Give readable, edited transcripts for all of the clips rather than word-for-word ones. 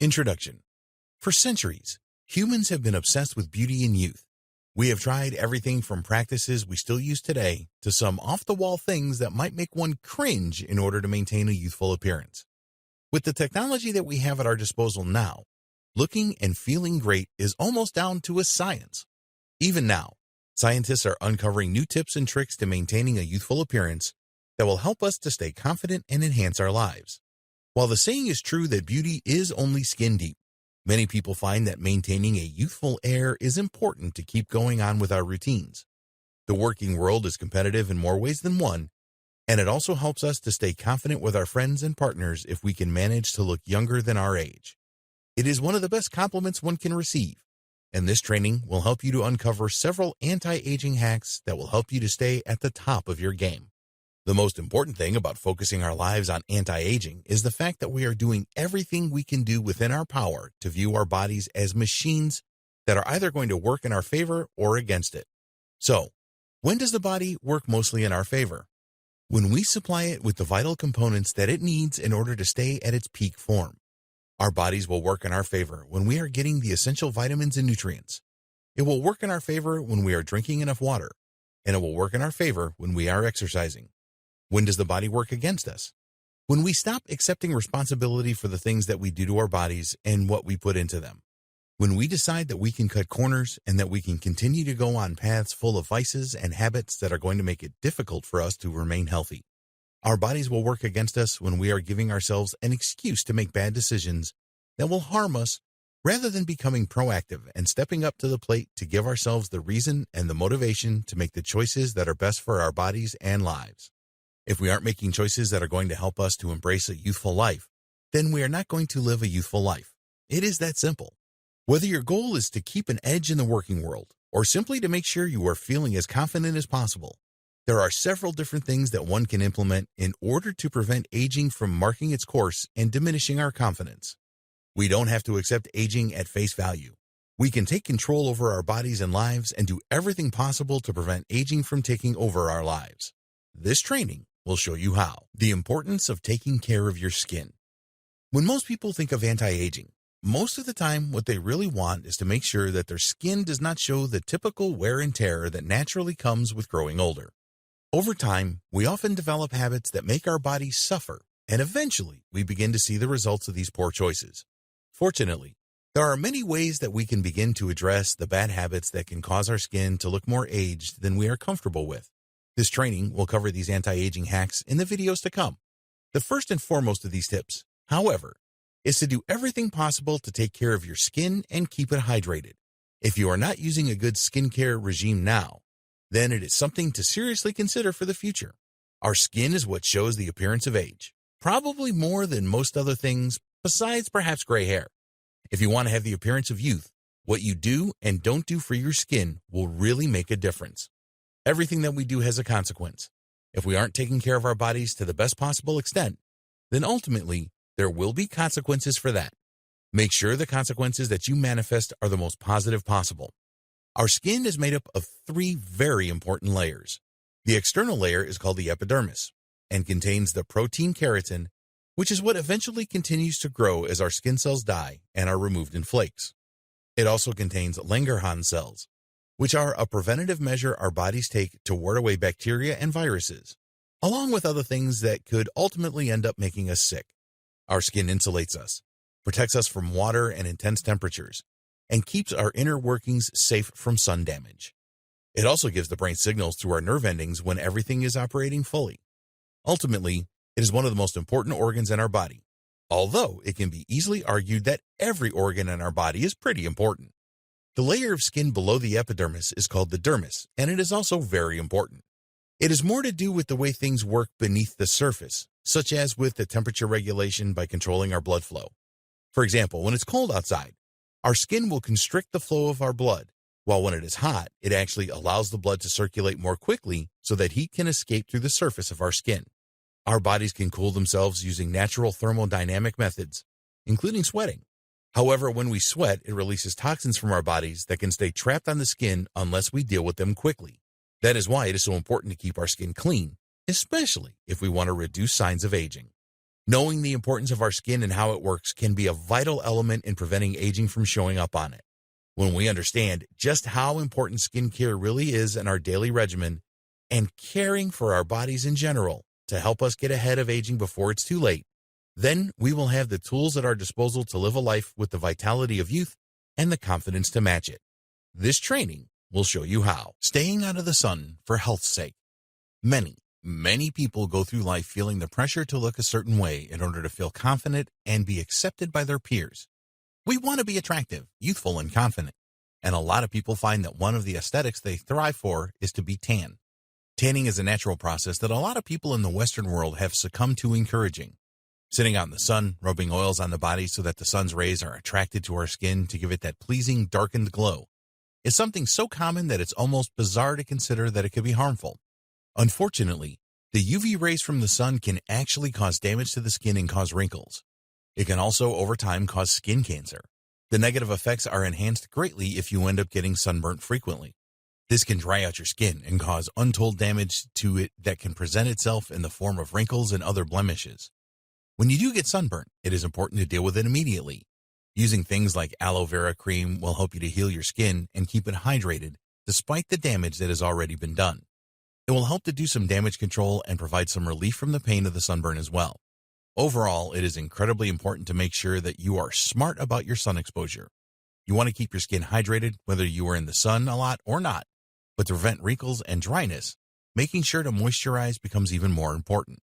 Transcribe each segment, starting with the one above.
Introduction. For centuries, humans have been obsessed with beauty and youth. We have tried everything from practices we still use today to some off-the-wall things that might make one cringe in order to maintain a youthful appearance. With the technology that we have at our disposal now, looking and feeling great is almost down to a science. Even now, scientists are uncovering new tips and tricks to maintaining a youthful appearance that will help us to stay confident and enhance our lives. While the saying is true that beauty is only skin deep, many people find that maintaining a youthful air is important to keep going on with our routines. The working world is competitive in more ways than one, and it also helps us to stay confident with our friends and partners if we can manage to look younger than our age. It is one of the best compliments one can receive, and this training will help you to uncover several anti-aging hacks that will help you to stay at the top of your game. The most important thing about focusing our lives on anti-aging is the fact that we are doing everything we can do within our power to view our bodies as machines that are either going to work in our favor or against it. So, when does the body work mostly in our favor? When we supply it with the vital components that it needs in order to stay at its peak form. Our bodies will work in our favor when we are getting the essential vitamins and nutrients. It will work in our favor when we are drinking enough water, and it will work in our favor when we are exercising. When does the body work against us? When we stop accepting responsibility for the things that we do to our bodies and what we put into them. When we decide that we can cut corners and that we can continue to go on paths full of vices and habits that are going to make it difficult for us to remain healthy. Our bodies will work against us when we are giving ourselves an excuse to make bad decisions that will harm us rather than becoming proactive and stepping up to the plate to give ourselves the reason and the motivation to make the choices that are best for our bodies and lives. If we aren't making choices that are going to help us to embrace a youthful life, then we are not going to live a youthful life. It is that simple. Whether your goal is to keep an edge in the working world or simply to make sure you are feeling as confident as possible, there are several different things that one can implement in order to prevent aging from marking its course and diminishing our confidence. We don't have to accept aging at face value. We can take control over our bodies and lives and do everything possible to prevent aging from taking over our lives. This training will show you how. The importance of taking care of your skin. When most people think of anti-aging, most of the time what they really want is to make sure that their skin does not show the typical wear and tear that naturally comes with growing older. Over time, we often develop habits that make our bodies suffer, and eventually we begin to see the results of these poor choices. Fortunately, there are many ways that we can begin to address the bad habits that can cause our skin to look more aged than we are comfortable with. This training will cover these anti-aging hacks in the videos to come. The first and foremost of these tips, however, is to do everything possible to take care of your skin and keep it hydrated. If you are not using a good skincare regime now, then it is something to seriously consider for the future. Our skin is what shows the appearance of age, probably more than most other things, besides perhaps gray hair. If you want to have the appearance of youth, what you do and don't do for your skin will really make a difference. Everything that we do has a consequence. If we aren't taking care of our bodies to the best possible extent, then ultimately there will be consequences for that. Make sure the consequences that you manifest are the most positive possible. Our skin is made up of 3 very important layers. The external layer is called the epidermis and contains the protein keratin, which is what eventually continues to grow as our skin cells die and are removed in flakes. It also contains Langerhans cells, which are a preventative measure our bodies take to ward away bacteria and viruses, along with other things that could ultimately end up making us sick. Our skin insulates us, protects us from water and intense temperatures, and keeps our inner workings safe from sun damage. It also gives the brain signals through our nerve endings when everything is operating fully. Ultimately, it is one of the most important organs in our body, although it can be easily argued that every organ in our body is pretty important. The layer of skin below the epidermis is called the dermis, and it is also very important. It is more to do with the way things work beneath the surface, such as with the temperature regulation by controlling our blood flow. For example, when it's cold outside, our skin will constrict the flow of our blood, while when it is hot, it actually allows the blood to circulate more quickly so that heat can escape through the surface of our skin. Our bodies can cool themselves using natural thermodynamic methods, including sweating. However, when we sweat, it releases toxins from our bodies that can stay trapped on the skin unless we deal with them quickly. That is why it is so important to keep our skin clean, especially if we want to reduce signs of aging. Knowing the importance of our skin and how it works can be a vital element in preventing aging from showing up on it. When we understand just how important skincare really is in our daily regimen and caring for our bodies in general to help us get ahead of aging before it's too late, then we will have the tools at our disposal to live a life with the vitality of youth and the confidence to match it. This training will show you how. Staying out of the sun for health's sake. Many people go through life feeling the pressure to look a certain way in order to feel confident and be accepted by their peers. We want to be attractive, youthful, and confident. And a lot of people find that one of the aesthetics they thrive for is to be tan. Tanning is a natural process that a lot of people in the Western world have succumbed to encouraging. Sitting out in the sun, rubbing oils on the body so that the sun's rays are attracted to our skin to give it that pleasing darkened glow, is something so common that it's almost bizarre to consider that it could be harmful. Unfortunately, the UV rays from the sun can actually cause damage to the skin and cause wrinkles. It can also, over time, cause skin cancer. The negative effects are enhanced greatly if you end up getting sunburnt frequently. This can dry out your skin and cause untold damage to it that can present itself in the form of wrinkles and other blemishes. When you do get sunburnt, it is important to deal with it immediately. Using things like aloe vera cream will help you to heal your skin and keep it hydrated despite the damage that has already been done. It will help to do some damage control and provide some relief from the pain of the sunburn as well. Overall, it is incredibly important to make sure that you are smart about your sun exposure. You want to keep your skin hydrated whether you are in the sun a lot or not, but to prevent wrinkles and dryness, making sure to moisturize becomes even more important.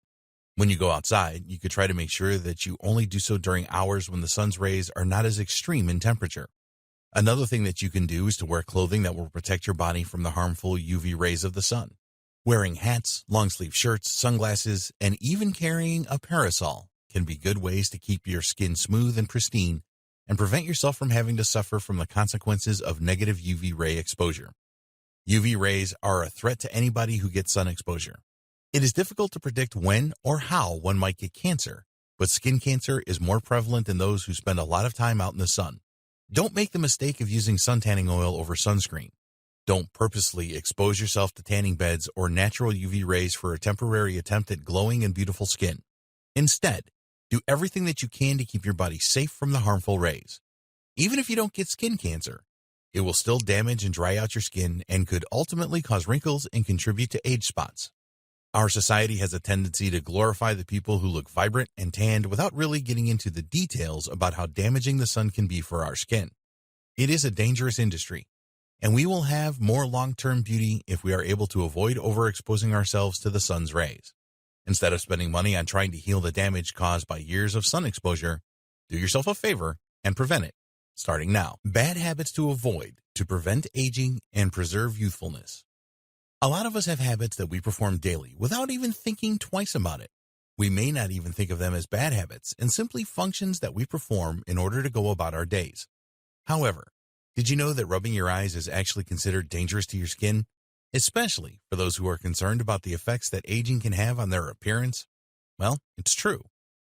When you go outside, you could try to make sure that you only do so during hours when the sun's rays are not as extreme in temperature. Another thing that you can do is to wear clothing that will protect your body from the harmful UV rays of the sun. Wearing hats, long-sleeve shirts, sunglasses, and even carrying a parasol can be good ways to keep your skin smooth and pristine and prevent yourself from having to suffer from the consequences of negative UV ray exposure. UV rays are a threat to anybody who gets sun exposure. It is difficult to predict when or how one might get cancer, but skin cancer is more prevalent in those who spend a lot of time out in the sun. Don't make the mistake of using sun tanning oil over sunscreen. Don't purposely expose yourself to tanning beds or natural UV rays for a temporary attempt at glowing and beautiful skin. Instead, do everything that you can to keep your body safe from the harmful rays. Even if you don't get skin cancer, it will still damage and dry out your skin and could ultimately cause wrinkles and contribute to age spots. Our society has a tendency to glorify the people who look vibrant and tanned without really getting into the details about how damaging the sun can be for our skin. It is a dangerous industry, and we will have more long-term beauty if we are able to avoid overexposing ourselves to the sun's rays. Instead of spending money on trying to heal the damage caused by years of sun exposure, do yourself a favor and prevent it, starting now. Bad habits to avoid to prevent aging and preserve youthfulness. A lot of us have habits that we perform daily without even thinking twice about it. We may not even think of them as bad habits and simply functions that we perform in order to go about our days. However, did you know that rubbing your eyes is actually considered dangerous to your skin, especially for those who are concerned about the effects that aging can have on their appearance? Well, it's true.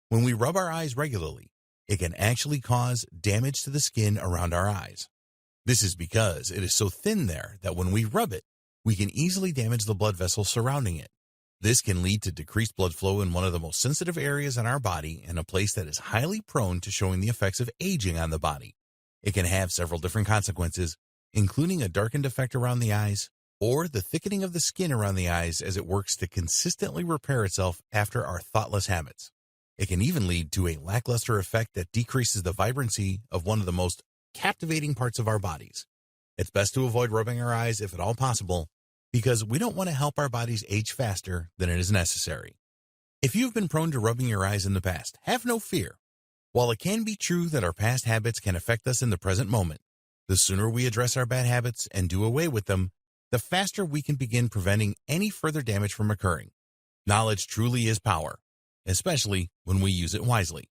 When we rub our eyes regularly, it can actually cause damage to the skin around our eyes. This is because it is so thin there that when we rub it, we can easily damage the blood vessels surrounding it. This can lead to decreased blood flow in one of the most sensitive areas in our body and a place that is highly prone to showing the effects of aging on the body. It can have several different consequences, including a darkened effect around the eyes or the thickening of the skin around the eyes as it works to consistently repair itself after our thoughtless habits. It can even lead to a lackluster effect that decreases the vibrancy of one of the most captivating parts of our bodies. It's best to avoid rubbing our eyes if at all possible, because we don't want to help our bodies age faster than it is necessary. If you've been prone to rubbing your eyes in the past, have no fear. While it can be true that our past habits can affect us in the present moment, the sooner we address our bad habits and do away with them, the faster we can begin preventing any further damage from occurring. Knowledge truly is power, especially when we use it wisely.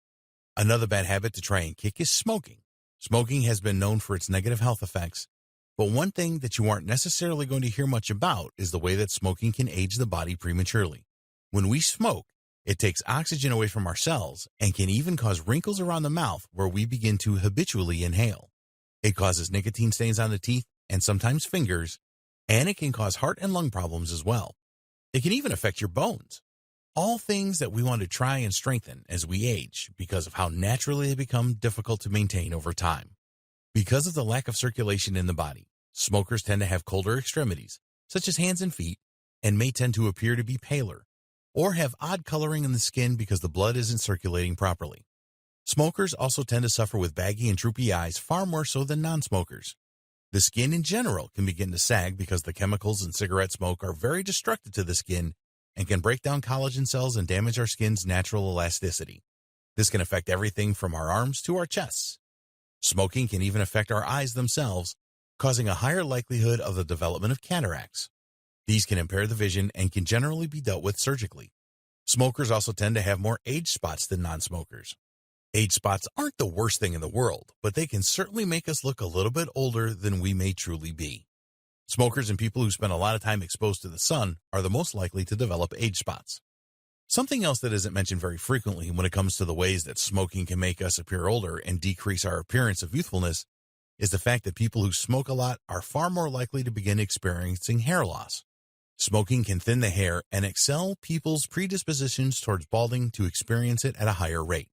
Another bad habit to try and kick is smoking. Smoking has been known for its negative health effects, but one thing that you aren't necessarily going to hear much about is the way that smoking can age the body prematurely. When we smoke, it takes oxygen away from our cells and can even cause wrinkles around the mouth where we begin to habitually inhale. It causes nicotine stains on the teeth and sometimes fingers, and it can cause heart and lung problems as well. It can even affect your bones. All things that we want to try and strengthen as we age because of how naturally they become difficult to maintain over time. Because of the lack of circulation in the body, smokers tend to have colder extremities, such as hands and feet, and may tend to appear to be paler, or have odd coloring in the skin because the blood isn't circulating properly. Smokers also tend to suffer with baggy and droopy eyes far more so than non-smokers. The skin in general can begin to sag because the chemicals in cigarette smoke are very destructive to the skin and can break down collagen cells and damage our skin's natural elasticity. This can affect everything from our arms to our chests. Smoking can even affect our eyes themselves, causing a higher likelihood of the development of cataracts. These can impair the vision and can generally be dealt with surgically. Smokers also tend to have more age spots than non-smokers. Age spots aren't the worst thing in the world, but they can certainly make us look a little bit older than we may truly be. Smokers and people who spend a lot of time exposed to the sun are the most likely to develop age spots. Something else that isn't mentioned very frequently when it comes to the ways that smoking can make us appear older and decrease our appearance of youthfulness is the fact that people who smoke a lot are far more likely to begin experiencing hair loss. Smoking can thin the hair and excel people's predispositions towards balding to experience it at a higher rate.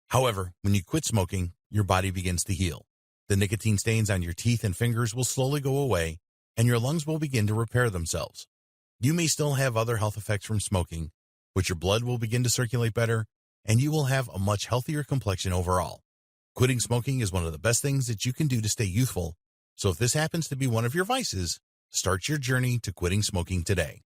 However, when you quit smoking, your body begins to heal. The nicotine stains on your teeth and fingers will slowly go away, and your lungs will begin to repair themselves. You may still have other health effects from smoking, but your blood will begin to circulate better, and you will have a much healthier complexion overall. Quitting smoking is one of the best things that you can do to stay youthful, so if this happens to be one of your vices, start your journey to quitting smoking today.